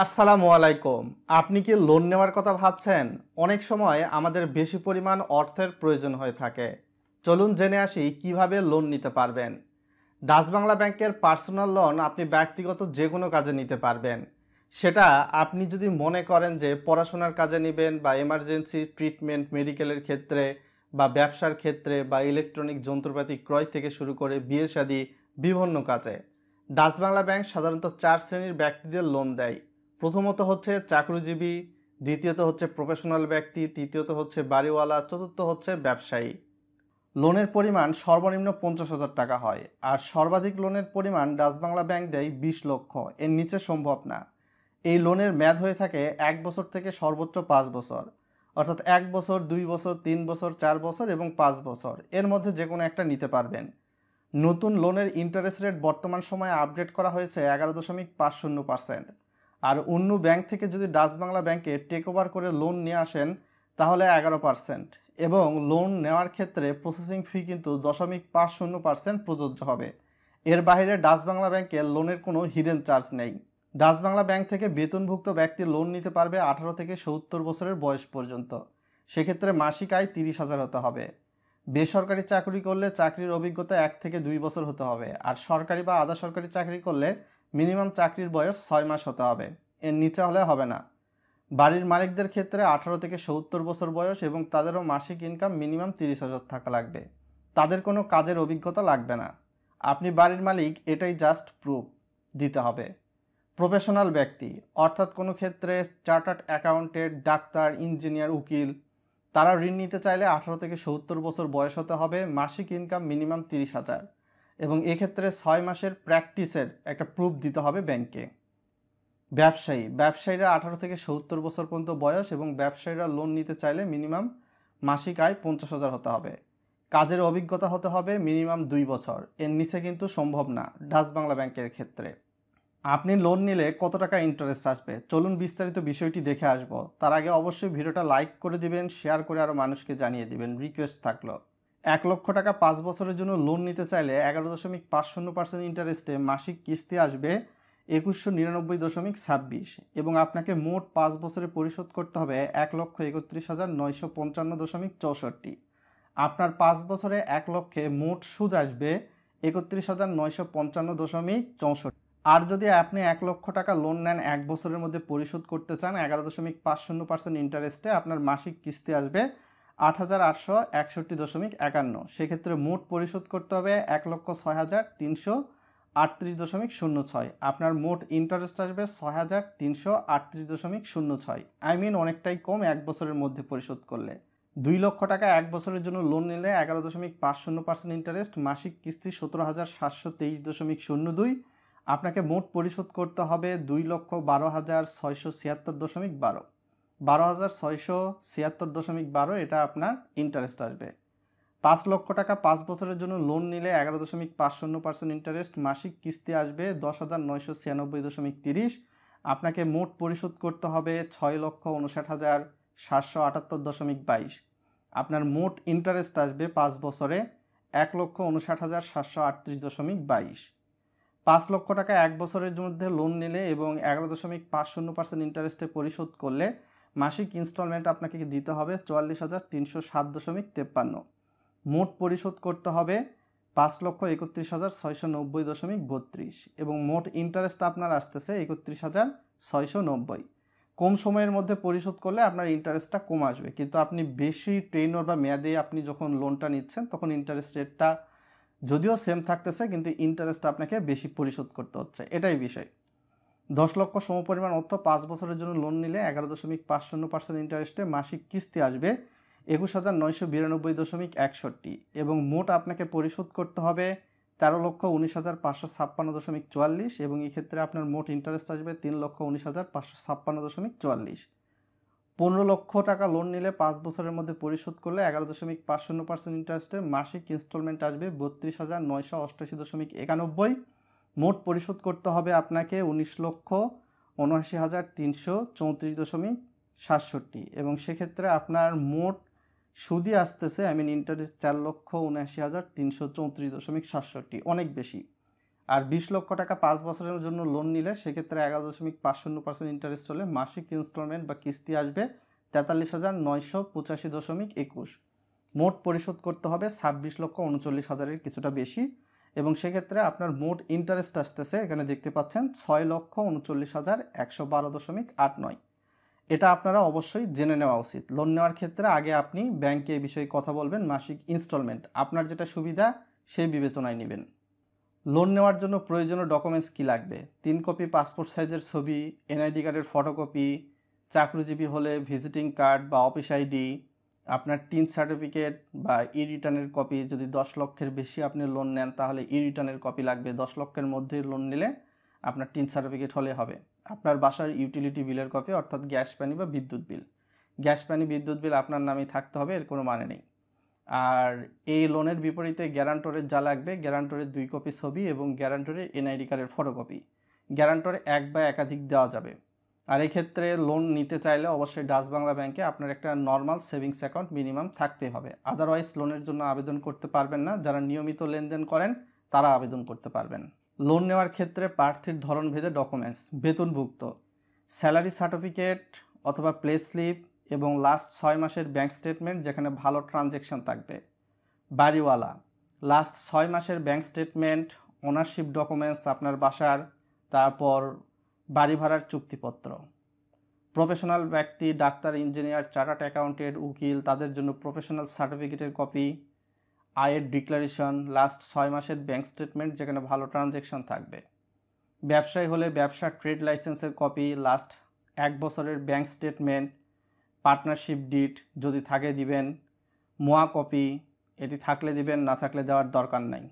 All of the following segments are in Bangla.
আসসালামু আলাইকুম। আপনি কি লোন নেওয়ার কথা ভাবছেন? অনেক সময় আমাদের বেশি পরিমাণ অর্থের প্রয়োজন হয়ে থাকে। চলুন জেনে আসি কিভাবে লোন নিতে পারবেন। ডাচ বাংলা ব্যাংকের পার্সোনাল লোন আপনি ব্যক্তিগত যে কোনো কাজে নিতে পারবেন। সেটা আপনি যদি মনে করেন যে পড়াশোনার কাজে নেবেন বা এমার্জেন্সি ট্রিটমেন্ট মেডিকেলের ক্ষেত্রে বা ব্যবসার ক্ষেত্রে বা ইলেকট্রনিক যন্ত্রপাতি ক্রয় থেকে শুরু করে বিয়ে শাদী বিভিন্ন কাজে। ডাচ বাংলা ব্যাংক সাধারণত 4 শ্রেণীর ব্যক্তিদের লোন দেয়। প্রথমত হচ্ছে চাকরিজীবী, দ্বিতীয়ত হচ্ছে প্রফেশনাল ব্যক্তি, তৃতীয়ত হচ্ছে বাড়িওয়ালা, চতুর্থ হচ্ছে ব্যবসায়ী। লোনের পরিমাণ সর্বনিম্ন 50,000 টাকা হয়, আর সর্বাধিক লোনের পরিমাণ ডাচ বাংলা ব্যাংক দেয় 20 লক্ষ। এর নিচে সম্ভব না। এই লোনের মেয়াদ হয়ে থাকে 1 বছর থেকে সর্বোচ্চ 5 বছর, অর্থাৎ 1 বছর, 2 বছর, 3 বছর, 4 বছর এবং 5 বছর, এর মধ্যে যে কোনো একটা নিতে পারবেন। নতুন লোনের ইন্টারেস্ট রেট বর্তমান সময়ে আপডেট করা হয়েছে 11.50%। আর অন্য ব্যাংক থেকে যদি ডাচ বাংলা ব্যাংকে টেক ওভার করে লোন নিয়ে আসেন তাহলে 11%, এবং লোন নেওয়ার ক্ষেত্রে প্রসেসিং ফি কিন্তু 0.50% প্রযোজ্য হবে। এর বাইরে ডাচ বাংলা ব্যাংকে লোনের কোনো হিডেন চার্জ নেই। ডাচ বাংলা ব্যাংক থেকে বেতনভুক্ত ব্যক্তি লোন নিতে পারবে 18 থেকে 70 বছরের বয়স পর্যন্ত। সেক্ষেত্রে মাসিক আয় 30,000 হতে হবে। বেসরকারি চাকরি করলে চাকরির অভিজ্ঞতা 1 থেকে 2 বছর হতে হবে, আর সরকারি বা আধা সরকারি চাকরি করলে মিনিমাম চাকরির বয়স 6 মাস হতে হবে। এর নিচে হলে হবে না। বাড়ির মালিকদের ক্ষেত্রে 18 থেকে 70 বছর বয়স এবং তাদেরও মাসিক ইনকাম মিনিমাম 30,000 থাকা লাগবে। তাদের কোনো কাজের অভিজ্ঞতা লাগবে না। আপনি বাড়ির মালিক, এটাই জাস্ট প্রুফ দিতে হবে। প্রফেশনাল ব্যক্তি অর্থাৎ কোনো ক্ষেত্রে চার্টার্ড অ্যাকাউন্টেন্ট, ডাক্তার, ইঞ্জিনিয়ার, উকিল, তারা ঋণ নিতে চাইলে 18 থেকে 70 বছর বয়স হতে হবে, মাসিক ইনকাম মিনিমাম 30,000, এবং এক্ষেত্রে 6 মাসের প্র্যাকটিসের একটা প্রুফ দিতে হবে ব্যাংকে। ব্যবসায়ীরা 18 থেকে 70 বছর পর্যন্ত বয়স, এবং ব্যবসায়ীরা লোন নিতে চাইলে মিনিমাম মাসিক আয় 50,000 হতে হবে। কাজের অভিজ্ঞতা হতে হবে মিনিমাম 2 বছর। এর নিচে কিন্তু সম্ভব না ডাচ বাংলা ব্যাংকের ক্ষেত্রে। আপনি লোন নিলে কত টাকা ইন্টারেস্ট আসবে, চলুন বিস্তারিত বিষয়টি দেখে আসব। তার আগে অবশ্যই ভিডিওটা লাইক করে দিবেন, শেয়ার করে আরও মানুষকে জানিয়ে দিবেন, রিকোয়েস্ট থাকলো। 1 লক্ষ টাকা 5 বছরের জন্য লোন নিতে চাইলে 11.50% ইন্টারেস্টে মাসিক কিস্তি আসবে 2199.26, এবং আপনাকে মোট 5 বছরে পরিশোধ করতে হবে 1,31,955.64। আপনার 5 বছরে 1 লক্ষে মোট সুদ আসবে 31,955.64। আর যদি আপনি 1 লক্ষ টাকা লোন নেন 1 বছরের মধ্যে পরিশোধ করতে চান 11.50% ইন্টারেস্টে, আপনার মাসিক কিস্তি আসবে 8,861.51। সেক্ষেত্রে মোট পরিশোধ করতে হবে 1,06,338.06। আপনার মোট ইন্টারেস্ট আসবে 6,338.06। অনেকটাই কম 1 বছরের মধ্যে পরিশোধ করলে। 2 লক্ষ টাকা 1 বছরের জন্য লোন নিলে 11.50% ইন্টারেস্ট, মাসিক কিস্তি 17,723.02। আপনাকে মোট পরিশোধ করতে হবে 2,12,676.12। 12,676.12 এটা আপনার ইন্টারেস্ট আসবে। 5 লক্ষ টাকা 5 বছরের জন্য লোন নিলে 11.50% ইন্টারেস্ট, মাসিক কিস্তি আসবে 10,996.30। আপনাকে মোট পরিশোধ করতে হবে 6,59,778.22। আপনার মোট ইন্টারেস্ট আসবে 5 বছরে 1,59,738.22। 5 লক্ষ টাকা 1 বছরের মধ্যে লোন নিলে এবং 11.50% ইন্টারেস্টে পরিশোধ করলে মাসিক ইনস্টলমেন্ট আপনাকে দিতে হবে 44,307.53। মোট পরিশোধ করতে হবে 5,31,690.32, এবং মোট ইন্টারেস্ট আপনার আসতেছে 31,690। কম সময়ের মধ্যে পরিশোধ করলে আপনার ইন্টারেস্টটা কম আসবে, কিন্তু আপনি বেশি টেইনর বা মেয়াদে আপনি যখন লোনটা নিচ্ছেন তখন ইন্টারেস্ট রেটটা যদিও সেম থাকতেছে, কিন্তু ইন্টারেস্ট আপনাকে বেশি পরিশোধ করতে হচ্ছে, এটাই বিষয়। 10 লক্ষ সমপরিমাণ অর্থ 5 বছরের জন্য লোন নিলে 11.50% ইন্টারেস্টে মাসিক কিস্তি আসবে 21,992.61, এবং মোট আপনাকে পরিশোধ করতে হবে 13,19,556.44, এবং এই ক্ষেত্রে আপনার মোট ইন্টারেস্ট আসবে 3,19,556.44। 15 লক্ষ টাকা লোন নিলে 5 বছরের মধ্যে পরিশোধ করলে 11.50% ইন্টারেস্টে মাসিক ইনস্টলমেন্ট আসবে 32,988.91। মোট পরিশোধ করতে হবে আপনাকে 19,79,334.67, এবং সেক্ষেত্রে আপনার মোট সুদই আসতেছে ইন্টারেস্ট 4,79,334.67, অনেক বেশি। আর 20 লক্ষ টাকা 5 বছরের জন্য লোন নিলে সেক্ষেত্রে 11.50% ইন্টারেস্ট হলে মাসিক ইনস্টলমেন্ট বা কিস্তি আসবে 43,985.21। মোট পরিশোধ করতে হবে 26,39,000-এর কিছুটা বেশি, এবং সেক্ষেত্রে আপনার মোট ইন্টারেস্ট আসতেছে এখানে দেখতে পাচ্ছেন 6,39,112.89। এটা আপনারা অবশ্যই জেনে নেওয়া উচিত। লোন নেওয়ার ক্ষেত্রে আগে আপনি ব্যাংকে এই বিষয়ে কথা বলবেন, মাসিক ইনস্টলমেন্ট আপনার যেটা সুবিধা সেই বিবেচনায় নেবেন। লোন নেওয়ার জন্য প্রয়োজনীয় ডকুমেন্টস কী লাগবে? 3 কপি পাসপোর্ট সাইজের ছবি, এনআইডি কার্ডের ফটোকপি, চাকরিজীবী হলে ভিজিটিং কার্ড বা অফিস আইডি, আপনার টিন সার্টিফিকেট বা ই রিটার্নের কপি। যদি 10 লক্ষের বেশি আপনি লোন নেন তাহলে ই রিটার্নের কপি লাগবে। 10 লক্ষের মধ্যে লোন নিলে আপনার টিন সার্টিফিকেট হলে হবে। আপনার বাসার ইউটিলিটি বিলের কপি, অর্থাৎ গ্যাস পানি বা বিদ্যুৎ বিল। গ্যাস পানি বিদ্যুৎ বিল আপনার নামেই থাকতে হবে, এর কোনো মানে নেই। আর এই লোনের বিপরীতে গ্যারান্টরের যা লাগবে, গ্যারান্টরের 2 কপি ছবি এবং গ্যারান্টরের এনআইডি কার্ডের ফটোকপি। গ্যারান্টর এক বা একাধিক দেওয়া যাবে। আর এই ক্ষেত্রে লোন নিতে চাইলে অবশ্যই ডাচ বাংলা ব্যাংকে আপনার একটা নর্মাল সেভিংস অ্যাকাউন্ট মিনিমাম থাকতে হবে, আদারওয়াইজ লোনের জন্য আবেদন করতে পারবেন না। যারা নিয়মিত লেনদেন করেন তারা আবেদন করতে পারবেন। লোন নেওয়ার ক্ষেত্রে প্রার্থীর ধরন ভেদে ডকুমেন্টস: বেতনভুক্ত স্যালারি সার্টিফিকেট অথবা প্লে স্লিপ এবং লাস্ট 6 মাসের ব্যাংক স্টেটমেন্ট যেখানে ভালো ট্রানজ্যাকশন থাকবে। বাড়িওয়ালা লাস্ট 6 মাসের ব্যাংক স্টেটমেন্ট, ওনারশিপ ডকুমেন্টস আপনার বাসার, তারপর বাড়ি ভাড়ার চুক্তিপত্র। প্রফেশনাল ব্যক্তি ডাক্তার, ইঞ্জিনিয়ার, চার্টার্ড অ্যাকাউন্টেন্ট, উকিল তাদের জন্য প্রফেশনাল সার্টিফিকেটের কপি, আয়ের ডিক্লারেশন, লাস্ট 6 মাসের ব্যাংক স্টেটমেন্ট যেখানে ভালো ট্রানজ্যাকশন থাকবে। ব্যবসায়ী হলে ব্যবসার ট্রেড লাইসেন্সের কপি, লাস্ট 1 বছরের ব্যাংক স্টেটমেন্ট, পার্টনারশিপ ডিড যদি থাকে দিবেন, মোয়া কপি এটি থাকলে দিবেন, না থাকলে দেওয়ার দরকার নাই।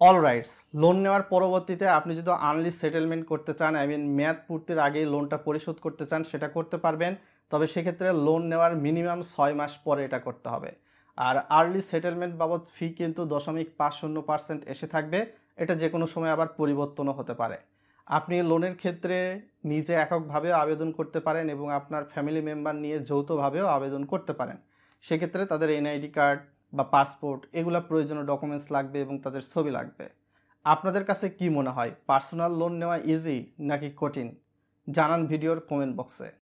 অল রাইটস, লোন নেওয়ার পরবর্তীতে আপনি যদি আর্লি সেটেলমেন্ট করতে চান, মেয়াদ পূর্তির আগেই লোনটা পরিশোধ করতে চান, সেটা করতে পারবেন। তবে সেক্ষেত্রে লোন নেওয়ার মিনিমাম 6 মাস পরে এটা করতে হবে। আর আর্লি সেটেলমেন্ট বাবদ ফি কিন্তু 0.50% এসে থাকবে। এটা যে কোনো সময় আবার পরিবর্তনও হতে পারে। আপনি লোনের ক্ষেত্রে নিজে এককভাবে আবেদন করতে পারেন এবং আপনার ফ্যামিলি মেম্বার নিয়ে যৌথভাবেও আবেদন করতে পারেন। সেক্ষেত্রে তাদের এনআইডি কার্ড বা পাসপোর্ট এগুলো প্রয়োজনীয় ডকুমেন্টস লাগবে এবং তাদের ছবি লাগবে। আপনাদের কাছে কি মনে হয়, পার্সোনাল লোন নেওয়া ইজি নাকি কঠিন? জানান ভিডিওর কমেন্ট বক্সে।